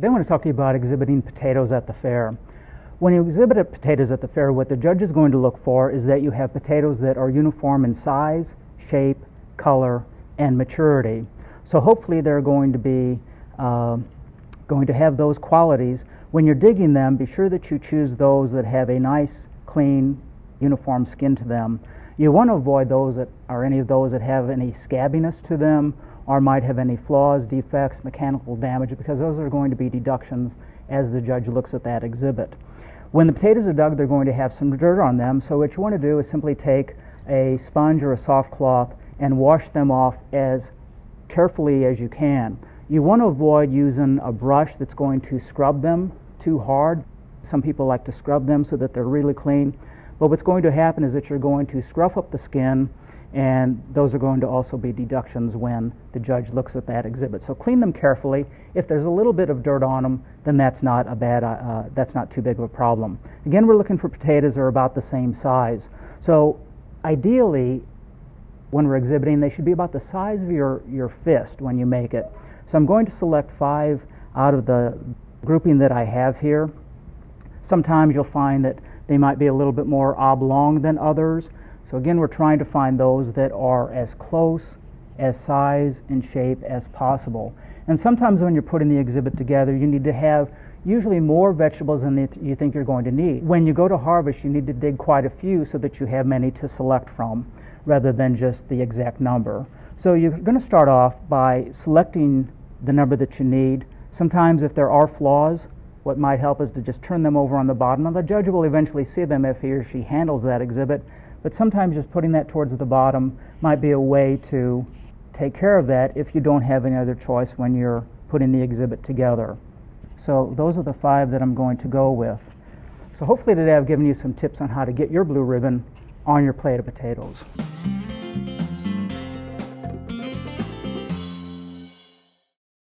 Today I want to talk to you about exhibiting potatoes at the fair. When you exhibit potatoes at the fair, what the judge is going to look for is that you have potatoes that are uniform in size, shape, color, and maturity. So hopefully they're going to have those qualities. When you're digging them, be sure that you choose those that have a nice, clean, uniform skin to them. You want to avoid those that are any of those that have any scabbiness to them or might have any flaws, defects, mechanical damage, because those are going to be deductions as the judge looks at that exhibit. When the potatoes are dug, they're going to have some dirt on them, so what you want to do is simply take a sponge or a soft cloth and wash them off as carefully as you can. You want to avoid using a brush that's going to scrub them too hard. Some people like to scrub them so that they're really clean, but what's going to happen is that you're going to scruff up the skin, and those are going to also be deductions when the judge looks at that exhibit. So clean them carefully. If there's a little bit of dirt on them, then that's not too big of a problem. Again, we're looking for potatoes that are about the same size. So ideally, when we're exhibiting, they should be about the size of your fist when you make it. So I'm going to select 5 out of the grouping that I have here. Sometimes you'll find that they might be a little bit more oblong than others. So again, we're trying to find those that are as close as size and shape as possible. And sometimes when you're putting the exhibit together, you need to have usually more vegetables than you think you're going to need. When you go to harvest, you need to dig quite a few so that you have many to select from, rather than just the exact number. So you're going to start off by selecting the number that you need. Sometimes if there are flaws, what might help is to just turn them over on the bottom. Now the judge will eventually see them if he or she handles that exhibit, but sometimes just putting that towards the bottom might be a way to take care of that if you don't have any other choice when you're putting the exhibit together. So those are the 5 that I'm going to go with. So hopefully today I've given you some tips on how to get your blue ribbon on your plate of potatoes.